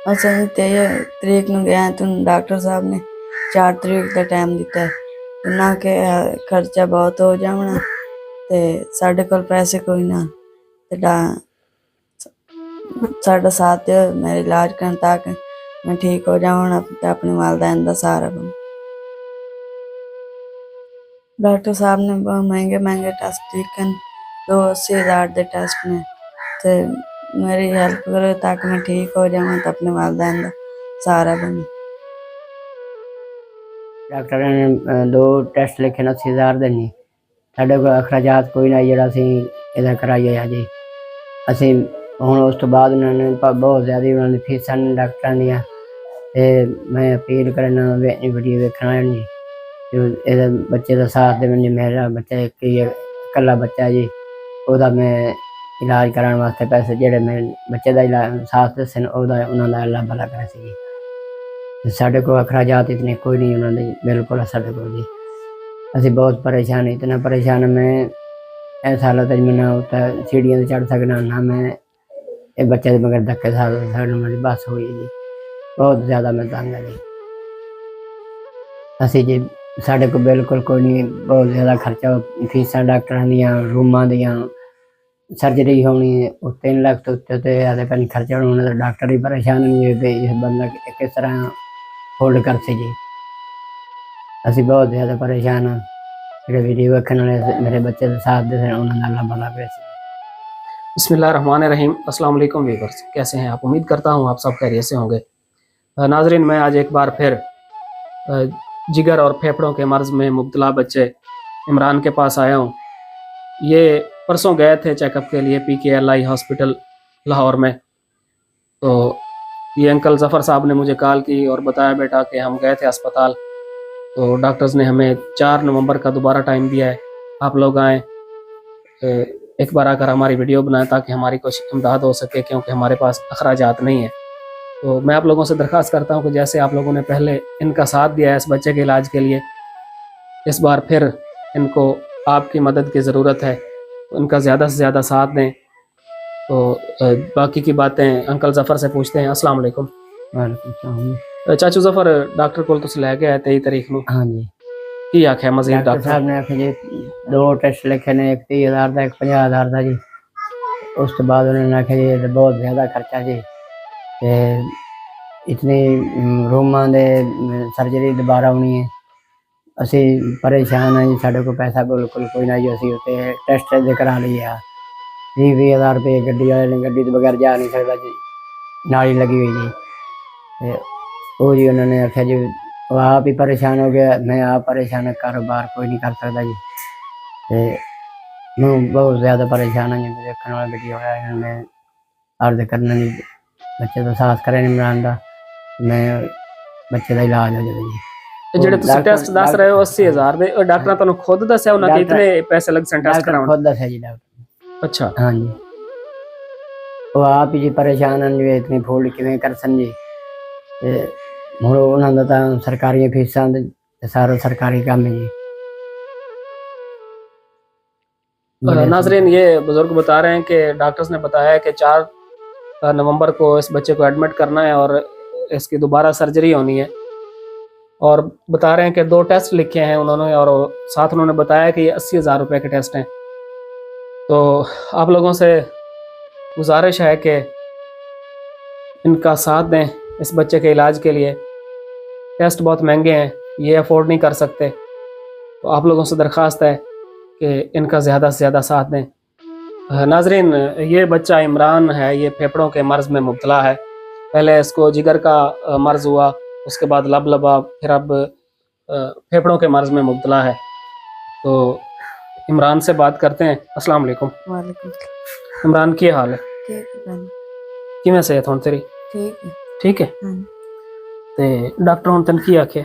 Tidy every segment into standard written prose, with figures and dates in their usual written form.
अच्छा जी 23 तरीक ਨੂੰ ਗਿਆ तो डॉक्टर साहब ने 4 तरीक ਦਾ टाइम ਦਿੱਤਾ ਹੈ ਨਾ ਕਿ ਖਰਚਾ ਬਹੁਤ ਹੋ ਜਾਣਾ ਤੇ ਸਾਡੇ ਕੋਲ ਪੈਸੇ ਕੋਈ ਨਾ ਤੇ साढ़ा साथ दो मेरा इलाज करन ताकि मैं ठीक हो जाऊँ ते अपने वालदैन दा सहारा बनूं। डॉक्टर साहब ने बहुत महंगे महंगे टेस्ट लिखे 280,000 के टेस्ट ने ते मेरी हेल्प करो ताकि मैं ठीक हो जाऊँ ते अपने वालदैन दा सहारा बनूं। डॉक्टर ने 2 टेस्ट लिखे 80,000 ਦੇ ਨਹੀਂ ਸਾਡੇ ਕੋਲ ਅਖਰਾਜਾਤ ਕੋਈ ਨਾ ਜਿਹੜਾ ਅਸੀਂ ਇਹਦਾ ਕਰਾਈਏ ਜੀ। ਅਸੀਂ ਹੁਣ ਉਸ ਤੋਂ ਬਾਅਦ ਉਹਨਾਂ ਨੇ ਬਹੁਤ ਜ਼ਿਆਦਾ ਉਹਨਾਂ ਦੀ ਫੀਸਾਂ ਨੇ ਡਾਕਟਰਾਂ ਦੀਆਂ ਤੇ ਮੈਂ ਅਪੀਲ ਕਰਨਾ ਵੀਡੀਓ ਵੇਖਣਾ ਜੀ ਇਹਦੇ ਬੱਚੇ ਦਾ ਸਾਥ ਦੇਣ ਜੀ। ਮੇਰਾ ਬੱਚਾ ਇੱਕ ਹੀ ਇਕੱਲਾ ਬੱਚਾ ਜੀ ਉਹਦਾ ਮੈਂ ਇਲਾਜ ਕਰਾਉਣ ਵਾਸਤੇ ਪੈਸੇ ਜਿਹੜੇ ਮੇਰੇ ਬੱਚੇ ਦਾ ਇਲਾਜ ਸਾਥ ਦੱਸਣ ਉਹਦਾ ਉਹਨਾਂ ਦਾ ਅੱਲਾ ਭਲਾ ਕਰੇ ਸੀ ਜੀ। ਸਾਡੇ ਕੋਲ ਅਖਰਾਜਾਤ ਇਤਨੇ ਕੋਈ ਨਹੀਂ ਉਹਨਾਂ ਦੇ ਬਿਲਕੁਲ ਸਾਡੇ ਕੋਲ ਜੀ। ਅਸੀਂ बहुत परेशान इतना परेशान मैं ऐसा हालत है मैं ना सीढ़ियाँ से चढ़ सकना ना मैं ये बच्चे मगर धक्के मेरी बस हुई जी। बहुत ज़्यादा मैं तंग है जी। असी जी साढ़े को बिल्कुल कोई नहीं बहुत ज़्यादा खर्चा फीसा डॉक्टर दियाँ रूमां दियाँ सर्जरी होनी 3 लाख तो उत्ते आधे पैन खर्चा होना तो डॉक्टर ही परेशान नहीं हुए इस बंदा किस तरह होल्ड कर सी जी। असी बहुत ज़्यादा परेशान हाँ जो वीडियो वेखने वाले मेरे बच्चे के साथ दे उन्होंने अल्लाह भला करे। बिस्मिल्लाहिर्रहमानिर्रहीम। अस्सलाम वालेकुम व्यूअर्स, कैसे हैं आप? उम्मीद करता हूँ आप सब खैरियत से होंगे। नाजरीन, मैं आज एक बार फिर जिगर और फेफड़ों के मर्ज़ में मुब्तला बच्चे इमरान के पास आया हूँ। ये परसों गए थे चेकअप के लिए PKLI हॉस्पिटल लाहौर में। तो ये अंकल ज़फ़र साहब ने मुझे कॉल की और बताया बेटा कि हम गए थे अस्पताल तो डॉक्टर्स ने हमें 4 नवंबर का दोबारा टाइम दिया है, आप लोग आएँ एक बार आकर हमारी वीडियो बनाएं ताकि हमारी कुछ इमदाद हो सके, क्योंकि हमारे पास अखराजात नहीं है। तो मैं आप लोगों से दरख्वास्त करता हूं कि जैसे आप लोगों ने पहले इनका साथ दिया है इस बच्चे के इलाज के लिए, इस बार फिर इनको आपकी मदद की ज़रूरत है, तो इनका ज़्यादा से ज़्यादा साथ दें। तो बाकी की बातें अंकल ज़फ़र से पूछते हैं। अस्सलाम वालेकुम। चाचू ज़फ़र, डॉक्टर को तुम लै गए 23 तरीक को? हाँ जी। की आख्या मजीद? डॉक्टर साहब ने आख्या जी 2 टेस्ट लिखे ने, एक 30,000 का एक 50,000 का जी। उस तो बाद उन्होंने आख्या जी बहुत ज़्यादा खर्चा जी ते इतनी रूमां दे सर्जरी दोबारा होनी है। असी परेशान हैं जी, साढ़े को पैसा बिल्कुल कोई ना जी। असी उत्ते टेस्ट करा लिए 20,000 रुपये गड्डी वाले ने, गड्डी तो बगैर जा नहीं सकता जी, नाली लगी हुई जी। वो जी उन्होंने आख्या जी वो आप ही परेशान हो गया, मैं आप परेशान है, कारोबार कोई नहीं कर सकता जी। मैं बहुत ज़्यादा परेशान हूँ जी। देखने वाला वीडियो है मैं अर्ज करना जी बच्चे तो साथ करें इमरान का, मैं बच्चे का इलाज हो जाए जी। ਜਿਹੜੇ ਤੁਸੀਂ ਟੈਸਟ ਦੱਸ ਰਹੇ ਹੋ 80,000 ਦੇ, ਉਹ ਡਾਕਟਰਾਂ ਤੁਹਾਨੂੰ ਖੁਦ ਦੱਸਿਆ ਉਹਨਾਂ ਕਿ ਇਤਨੇ ਪੈਸੇ लग सन टेस्ट कराने? खुद दसा जी डॉक्टर। अच्छा। हाँ जी, वो आप जी परेशान हैं जी, इतनी फोल्ड किवें कर सन जी। ਹੁਣ ਉਹਨਾਂ ਦਾ ਤਾਂ ਸਰਕਾਰੀ ਫੀਸਾਂ ਤੇ ਸਾਰਾ ਸਰकारी काम है जी। नाजरीन, ये बुजुर्ग बता रहे हैं कि डॉक्टर्स ने बताया कि 4 नवंबर को इस बच्चे को एडमिट करना है और इसकी दोबारा सर्जरी होनी है, और बता रहे हैं कि 2 टेस्ट लिखे हैं उन्होंने, और साथ उन्होंने बताया कि ये 80,000 रुपये के टेस्ट हैं। तो आप लोगों से गुजारिश है कि इनका साथ दें इस बच्चे के इलाज के लिए। टेस्ट बहुत महंगे हैं, ये अफोर्ड नहीं कर सकते, तो आप लोगों से दरख्वास्त है कि इनका ज़्यादा से ज़्यादा साथ दें। नाजरीन, ये बच्चा इमरान है, ये फेफड़ों के मर्ज़ में मुब्तला है। पहले इसको जिगर का मर्ज़ हुआ, उसके बाद लबलबा, फिर अब फेफड़ों के मर्ज़ में मुब्तला है। तो इमरान से बात करते हैं। अस्सलाम वालेकुम। वालेकुम। इमरान की हाल है? ठीक है। किवें सेहत हुण तेरी? ठीक है। ठीक है। ते डॉक्टर हुण तैनूं की आख्या?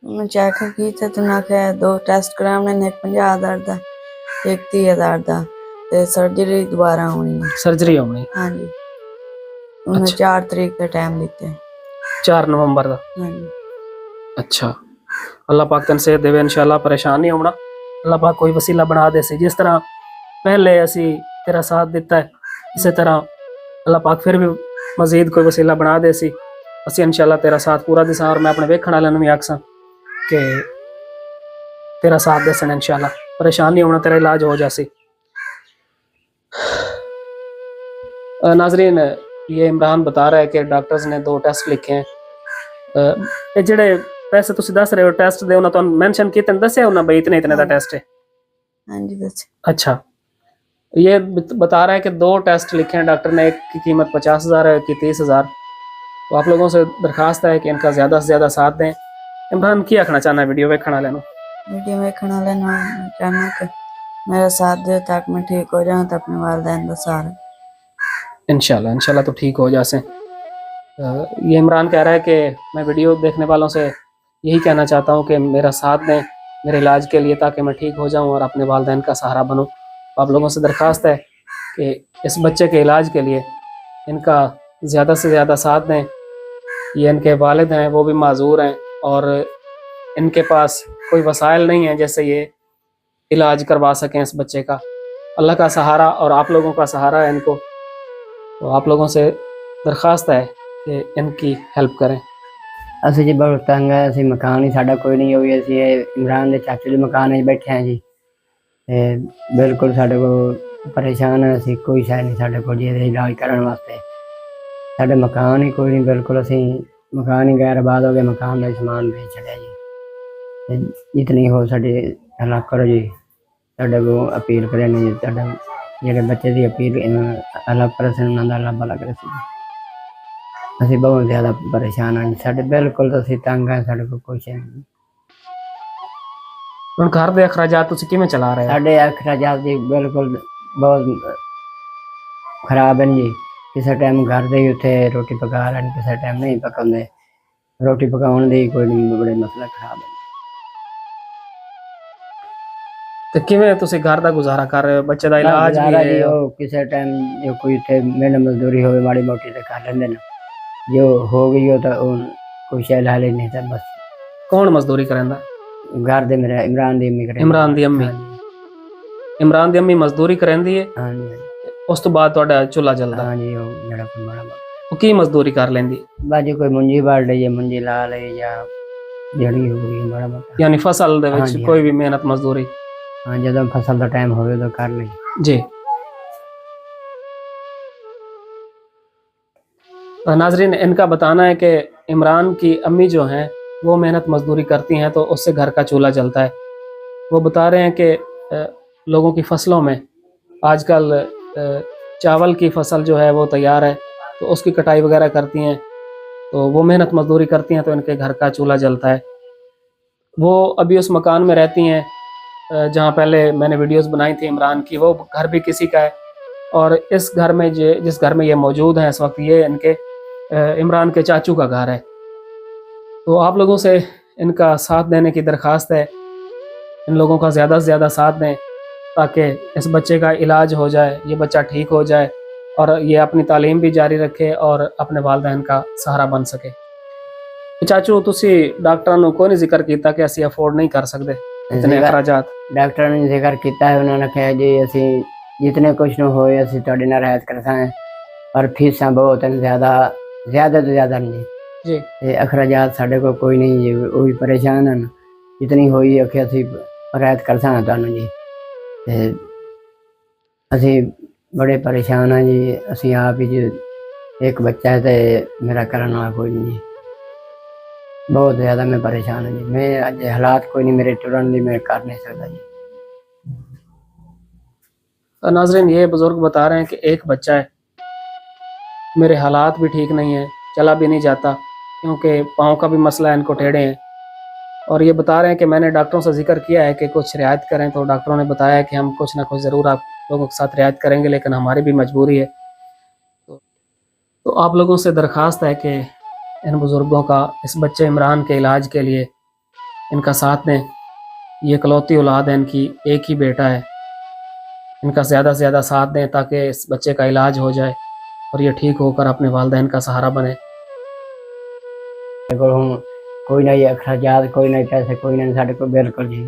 मैं चेकअप की थे तो आख्या 2 टेस्ट कराने ने, एक 50,000 का एक 30,000 का ते सर्जरी दोबारा होनी है। सर्जरी होनी? हाँ जी। उन्हें 4 तरीक का टाइम दिते हैं। 4 नवंबर का? हाँ जी। अच्छा, अल्लाह पाक तन सेहत देवे, इंशाल्लाह परेशान नहीं होना, अल्लाह पाक कोई वसीला बना दे सी। जिस तरह पहले असी तेरा साथ दिता है, इसी तरह अल्लाह पाक फिर भी मजीद कोई वसीला बना दे सी असी इंशाल्लाह तेरा साथ पूरा दिसा और मैं अपने वेखण वालों भी आखसा कि तेरा साथ देसन इंशाल्लाह परेशान नहीं होना तेरा इलाज हो जासी। नाजरीन ये इमरान बता रहा है कि डॉक्टर्स ने 2 टेस्ट लिखे हैं ये जेड़े पैसे तुसी दस रहे हो टेस्ट दे उन्होंने तो मेंशन किए दस्या उन्होंने भाई इतने इतने का टेस्ट है। हाँ जी दस। अच्छा ये बता रहा है कि 2 टेस्ट लिखे हैं डॉक्टर ने, एक की कीमत 50,000 है, एक की 30,000। तो आप लोगों से दरखास्त है कि इनका ज़्यादा से ज़्यादा साथ दें। इमरान की आखना चाहना है वीडियो वेखण वाले वीडियो वेखण वाले चाहना कि मेरा साथ दे ताकि मैं ठीक हो जाऊँ तो अपने वालिदैन का सहारा। इंशाल्लाह इंशाल्लाह तो ठीक हो जासे। ये इमरान कह रहा है कि मैं वीडियो देखने वालों से यही कहना चाहता हूँ कि मेरा साथ दें मेरे इलाज के लिए ताकि मैं ठीक हो जाऊँ और अपने वालिदैन का सहारा बनूँ। आप लोगों से दरख्वास्त है कि इस बच्चे के इलाज के लिए इनका ज़्यादा से ज़्यादा साथ दें। ये इनके वालिद हैं वो भी माजूर हैं और इनके पास कोई वसाइल नहीं है जैसे ये इलाज करवा सकें इस बच्चे का। अल्लाह का सहारा और आप लोगों का सहारा है इनको, तो आप लोगों से दरख्वास्त है कि इनकी हेल्प करें। ਅਸੀਂ ਜੀ ਬਹੁਤ ਤੰਗ ਹੈ, ਅਸੀਂ ਮਕਾਨ ਹੀ ਸਾਡਾ ਕੋਈ ਨਹੀਂ ਹੋਈ, ਅਸੀਂ ਇਹ ਇਮਰਾਨ ਦੇ ਚਾਚੇ ਦੇ ਮਕਾਨ 'ਚ ਬੈਠੇ ਹਾਂ ਜੀ ਤੇ ਬਿਲਕੁਲ ਸਾਡੇ ਕੋਲ ਪਰੇਸ਼ਾਨ ਹੈ, ਅਸੀਂ ਕੋਈ ਸ਼ੈ ਨਹੀਂ ਸਾਡੇ ਕੋਲ ਜੀ ਇਹਦਾ ਇਲਾਜ ਕਰਨ ਵਾਸਤੇ। ਸਾਡੇ ਮਕਾਨ ਹੀ ਕੋਈ ਨਹੀਂ, ਬਿਲਕੁਲ ਅਸੀਂ ਮਕਾਨ ਹੀ ਗੈਰ ਆਬਾਦ ਹੋ ਗਏ, ਮਕਾਨ ਦਾ ਸਮਾਨ ਵੇਚ ਛੱਡਿਆ ਜੀ ਤੇ ਜਿਤਨੀ ਹੋ ਸਾਡੇ ਹਲਾਕ ਕਰੋ ਜੀ। ਸਾਡੇ ਕੋਲ ਅਪੀਲ ਕਰੇ ਨੇ ਜੀ, ਤੁਹਾਡਾ ਜਿਹੜੇ ਬੱਚੇ ਦੀ ਅਪੀਲ ਅੱਲਾਹ ਪਰਸਨ ਉਹਨਾਂ ਦਾ ਅੱਲਾਹ ਭਲਾ ਕਰੇ ਸੀ। ਅਸੀਂ ਬਹੁਤ ਜ਼ਿਆਦਾ ਪਰੇਸ਼ਾਨ ਹਾਂ, ਸਾਡੇ ਬਿਲਕੁਲ ਅਸੀਂ ਤੰਗ ਹਾਂ, ਸਾਡੇ ਕੋਲ ਕੁਛ ਨਹੀਂ। ਹੁਣ ਘਰ ਦੇ ਅਖਰਾਜਾਤ ਤੁਸੀਂ ਕਿਵੇਂ ਚਲਾ ਰਹੇ ਹੋ? ਸਾਡੇ ਅਖਰਾਜਾਤ ਜੀ ਬਿਲਕੁਲ ਬਹੁਤ ਖਰਾਬ ਹਨ ਜੀ। ਕਿਸੇ ਟਾਈਮ ਘਰ ਦੇ ਹੀ ਉੱਥੇ ਰੋਟੀ ਪਕਾ ਲੈਣ, ਕਿਸੇ ਟਾਈਮ ਨਹੀਂ ਪਕਾਉਂਦੇ। ਰੋਟੀ ਪਕਾਉਣ ਦੀ ਕੋਈ ਨਹੀਂ, ਬੜੇ ਮਸਲਾ ਖਰਾਬ ਹੈ। ਤੇ ਕਿਵੇਂ ਤੁਸੀਂ ਘਰ ਦਾ ਗੁਜ਼ਾਰਾ ਕਰ ਰਹੇ ਹੋ? ਬੱਚੇ ਦਾ ਇਲਾਜ ਵੀ ਗੁਜ਼ਾਰਾ ਜੀ ਹੈ? ਉਹ ਕਿਸੇ ਟਾਈਮ ਜੋ ਕੋਈ ਇੱਥੇ ਮਿਹਨਤ ਮਜ਼ਦੂਰੀ ਹੋਵੇ ਮਾੜੀ ਮੋਟੀ ਤੇ ਕਰ ਲੈਂਦੇ ਨੇ, ਜੋ ਹੋ ਗਈ ਉਹ ਤਾਂ ਉਹ ਕੋਈ ਸ਼ੈ ਲਾ ਲੈਣੀ ਤਾਂ ਬਸ। ਕੌਣ ਮਜ਼ਦੂਰੀ ਕਰਦਾ? ਘਰ ਦੇ ਮੇਰੇ ਇਮਰਾਨ ਦੀ ਅੰਮੀ ਕਰੇ। ਇਮਰਾਨ ਦੀ ਅੰਮੀ? ਇਮਰਾਨ ਦੀ ਅੰਮੀ ਮਜ਼ਦੂਰੀ ਕਰਦੀ ਹੈ? ਹਾਂਜੀ। ਉਸ ਤੋਂ ਬਾਅਦ ਤੁਹਾਡਾ ਚੁੱਲ੍ਹਾ ਜਲਦਾ? ਹਾਂਜੀ, ਉਹ ਜਿਹੜਾ ਕੋਈ ਮਾੜਾ ਮੋਟਾ ਉਹ ਕੀ ਮਜ਼ਦੂਰੀ ਕਰ ਲੈਂਦੀ? ਬਾਜੀ ਕੋਈ ਮੁੰਜੀ ਵਾੜ ਲਈ, ਮੁੰਜੀ ਲਾ ਲਈ ਜਾਂ ਜਿਹੜੀ ਹੋ ਗਈ ਮਾੜਾ ਮੋਟਾ, ਯਾਨੀ ਫਸਲ ਦੇ ਵਿੱਚ ਹਾਂਜੀ, ਕੋਈ ਵੀ ਮਿਹਨਤ ਮਜ਼ਦੂਰੀ? हाँ, जब फसल का टाइम हो तो कर ली जी। नाजरीन इनका बताना है कि इमरान की अम्मी जो हैं वो मेहनत मजदूरी करती हैं तो उससे घर का चूल्हा जलता है। वो बता रहे हैं कि लोगों की फसलों में आजकल चावल की फसल जो है वो तैयार है तो उसकी कटाई वगैरह करती हैं, तो वो मेहनत मजदूरी करती हैं तो इनके घर का चूल्हा जलता है। वो अभी उस मकान में रहती हैं जहाँ पहले मैंने वीडियोस बनाई थी इमरान की, वो घर भी किसी का है और इस घर में जिस घर में ये मौजूद हैं इस वक्त ये इनके इमरान के चाचू का घर है। तो आप लोगों से इनका साथ देने की दरख्वास्त है, इन लोगों का ज़्यादा से ज़्यादा साथ दें ताकि इस बच्चे का इलाज हो जाए, ये बच्चा ठीक हो जाए और ये अपनी तालीम भी जारी रखे और अपने वालिदैन का सहारा बन सके। चाचू तुसी डॉक्टरां नूं कोई नहीं जिक्र किया कि असीं अफोर्ड नहीं कर सकते इतने अखराजात? डॉक्टर ने जिक्र किया है, उन्होंने कहा जी असी जितने कुछ न होए असी तुहाडे नाल रियायत करता है पर फीसां बहुत हैं, ज़्यादा तो ज़्यादा नहीं जी। ते अखराजात साढ़े को कोई नहीं जी, वो भी परेशान हैं, जितनी होई अखे असी रियायत करता हैं तुहानूं जी ते असी बड़े परेशान हैं जी। असी आप ही जी एक बच्चा है तो मेरा करने वाला कोई नहीं जी, बहुत ज़्यादा मैं परेशान हूँ जी। मैं अज हालात कोई नहीं मेरे टुरन दी, मैं कर नहीं सकता जी। नाजरीन ये बुजुर्ग बता रहे हैं कि एक बच्चा है, मेरे हालात भी ठीक नहीं है, चला भी नहीं जाता क्योंकि पाँव का भी मसला है, इनको टेढ़े हैं। और ये बता रहे हैं कि मैंने डॉक्टरों से जिक्र किया है कि कुछ रियायत करें, तो डॉक्टरों ने बताया है कि हम कुछ ना कुछ ज़रूर आप लोगों के साथ रियायत करेंगे, लेकिन हमारी भी मजबूरी है। तो आप लोगों से दरख्वास्त है कि इन बुज़ुर्गों का इस बच्चे इमरान के इलाज के लिए इनका साथ दें। ये इकलौती औलाद है इनकी, एक ही बेटा है, इनका ज़्यादा से ज़्यादा साथ दें ताकि इस बच्चे का इलाज हो जाए और ये ठीक होकर अपने वालिदैन का सहारा बने। कोई नहीं अखराजात, कोई नहीं पैसे, कोई नहीं साढ़े को बिल्कुल जी।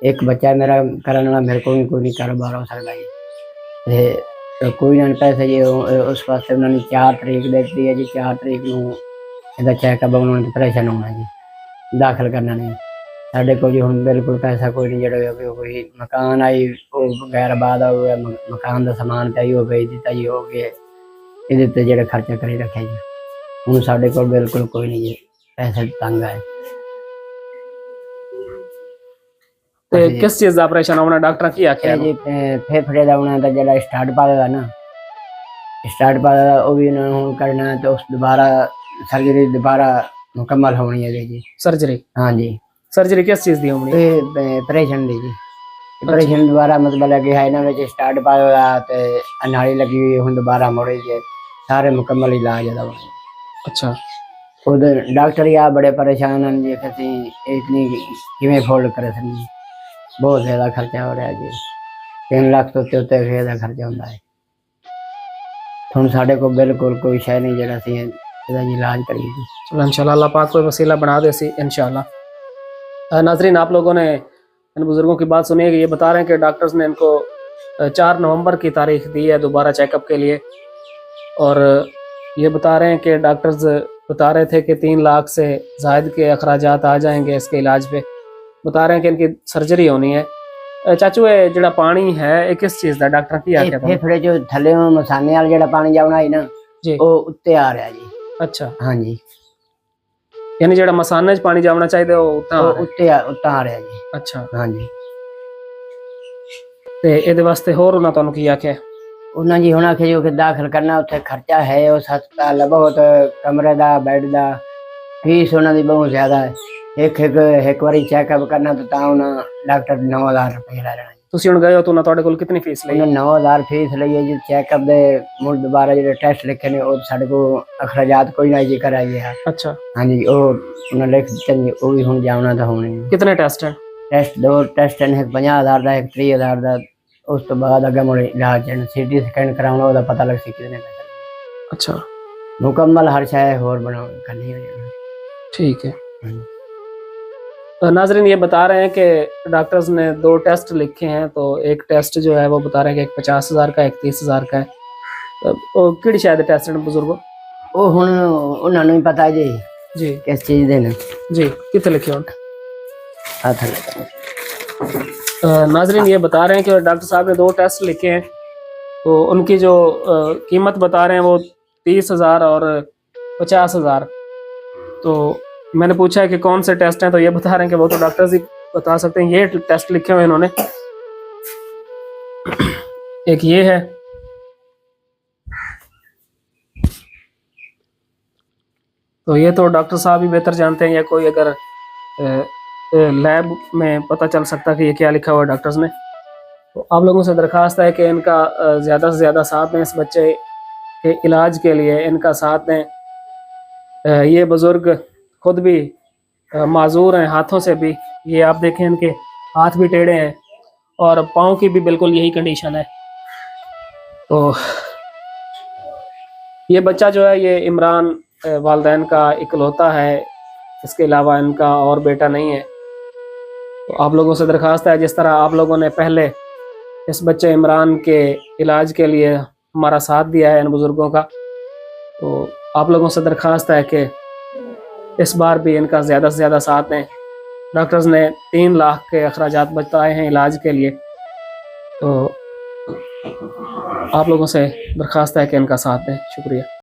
एक बच्चा मेरा करने वाला, मेरे को भी कोई नहीं कारोबार हो सकता जी। तो कोई ना पैसे जी उस वास्ते उन्होंने 4 तरीक दे दी है जी। 4 तरीक ਨੂੰ ਇਹਦਾ ਚੈੱਕਅਪ उन्होंने ऑपरेशन होना जी, दाखिल करना नहीं। साढ़े को जी हम बिल्कुल पैसा कोई नहीं जड़ा कोई मकान आई वो गैर आबाद हो गया, मकान का समान चाहिए हो बेच दिता जी, हो गया ये जो खर्चा कर रखे जी। हूँ साढ़े को बिल्कुल कोई नहीं जी, पैसे तंग आए। ਤੇ ਕਿਸ ਚੀਜ਼ ਦਾ ਆਪਰੇਸ਼ਨ ਹੋਣਾ ਡਾਕਟਰ ਕੀ ਆਖਿਆ जी फेफड़े का उन्होंने तो जरा स्टार्ट पा देगा ना, स्टार्ट पा देगा वो भी उन्होंने करना है। तो उस दोबारा सर्जरी दोबारा मुकम्मल होनी है जी। सर्जरी? हाँ जी। सर्जरी किस चीज दी होनी? ऑपरेशन दी जी। ऑपरेशन दोबारा मतलब लगे है ना स्टार्ट पा देगा तो अनाड़ी लगी हुई हूँ दोबारा मुड़े जी, सारे मुकम्मल इलाज है। अच्छा। खुद डॉक्टर या बड़े परेशान हैं जी कि इतनी किमें फोल्ड करे सन, बहुत ज़्यादा खर्चा हो रहा है जी। 3 लाख तो उत्ते का खर्चा होता है। हम साढ़े को बिल्कुल कोई शय नहीं जरा सी इलाज करिए जी। चलो इंशाल्लाह अल्लाह पाक कोई वसीला बना दे सी इंशाल्लाह। नाजरीन आप लोगों ने इन बुजुर्गों की बात सुनी है कि ये बता रहे हैं कि डॉक्टर्स ने इनको 4 नवंबर की तारीख दी है दोबारा चेकअप के लिए, और ये बता रहे हैं कि डॉक्टर्स बता रहे थे कि 3 लाख से ज़ायद के अखराजात आ जाएंगे इसके इलाज पे। बता रहे हैं कि इनकी सर्जरी होनी है। चाचू ये जड़ा पानी है ये किस चीज़ का डॉक्टर की आख्या? फेफड़े जो थले मसाने वाला जड़ा पानी जाना है ना जी, वो उत्ते आ रहा जी। अच्छा। हाँ जी, यानी जड़ा मसाने च पानी जाना चाहिए वो उत्ते आ रहा जी। अच्छा। हाँ जी। ते ਇਹਦੇ ਵਾਸਤੇ ਹੋਰ ਉਹਨਾਂ ਤੁਹਾਨੂੰ ਕੀ ਆਖਿਆ? ਉਹਨਾਂ ਜੀ ਹੁਣ ਆਖਿਆ ਜੋ ਕਿ ਦਾਖਲ ਕਰਨਾ ਉੱਥੇ ਖਰਚਾ ਹੈ ਉਸ ਹਸਪਤਾਲ ਬਹੁਤ, ਕਮਰੇ ਦਾ ਬੈੱਡ ਦਾ ਫੀਸ ਉਹਨਾਂ ਦੀ ਬਹੁਤ ਜ਼ਿਆਦਾ ਹੈ। ਇੱਕ ਵਾਰੀ ਚੈੱਕਅਪ ਕਰਨਾ ਤਾਂ ਉਹਨਾਂ ਡਾਕਟਰ 9000 ਰੁਪਏ ਲੈ ਲੈਣਾ। ਤੁਸੀਂ ਹੁਣ ਗਏ ਹੋ ਤਾਂ ਉਹਨਾਂ ਤੁਹਾਡੇ ਕੋਲ ਕਿੰਨੀ ਫੀਸ ਲਈ? ਉਹਨਾਂ 9000 ਫੀਸ ਲਈ ਹੈ ਜੀ। ਚੈੱਕਅਪ ਦੇ ਮੁੜ ਦੁਬਾਰਾ ਜਿਹੜੇ ਟੈਸਟ ਲਿਖੇ ਨੇ ਉਹ ਸਾਡੇ ਕੋਲ ਅਖਰਾਜਾਤ ਕੋਈ ਨਾ ਜੀ ਕਰਾਈਏ। अच्छा। हाँ जी, वो उन्हें लिख दिते जी, वो भी हुण जाना तो होने। कितने टेस्ट हैं? टेस्ट 2 टेस्ट हैं, एक 50,000 का एक 30,000 का। उस तो बाद अगे मुड़े इलाज सीटी स्कैन कराना ओदा पता लग सी कितने पैसे। अच्छा, मुकम्मल हर शय होर बना करनी है। ठीक है। नाजरीन ये बता रहे हैं कि डॉक्टर्स ने 2 टेस्ट लिखे हैं, तो एक टेस्ट जो है वो बता रहे हैं कि एक 50,000 का एक 30,000 का है। वो किहड़ी शायद टेस्ट हैं बुजुर्गो? वो हुण उन्होंने ही पता जी जी किस चीज दे ने जी कितने लिखे हो? हाथ लगा। नाजरीन ये बता रहे हैं कि डॉक्टर साहब ने 2 टेस्ट लिखे हैं, तो उनकी जो कीमत बता रहे हैं वो 30,000 और 50,000। तो मैंने पूछा है कि कौन से टेस्ट हैं, तो ये बता रहे हैं कि वो तो डॉक्टर्स ही बता सकते हैं। ये टेस्ट लिखे हुए इन्होंने, एक ये है, तो ये तो डॉक्टर साहब ही बेहतर जानते हैं, या कोई अगर लैब में पता चल सकता है कि ये क्या लिखा हुआ है डॉक्टर्स ने। तो आप लोगों से दरख्वास्त है कि इनका ज़्यादा से ज़्यादा साथ दें, इस बच्चे के इलाज के लिए इनका साथ दें। ये बुज़ुर्ग खुद भी माजूर हैं हाथों से भी, ये आप देखें इनके हाथ भी टेढ़े हैं और पाँव की भी बिल्कुल यही कंडीशन है। तो ये बच्चा जो है ये इमरान वालिदैन का इकलौता है, इसके अलावा इनका और बेटा नहीं है। तो आप लोगों से दरख्वास्त है, जिस तरह आप लोगों ने पहले इस बच्चे इमरान के इलाज के लिए हमारा साथ दिया है इन बुज़ुर्गों का, तो आप लोगों से दरख्वास्त है कि इस बार भी इनका ज़्यादा से ज़्यादा साथ दें। डॉक्टर्स ने 3 लाख के अखराजात बताए हैं इलाज के लिए, तो आप लोगों से दरख्वास्त है कि इनका साथ दें। शुक्रिया।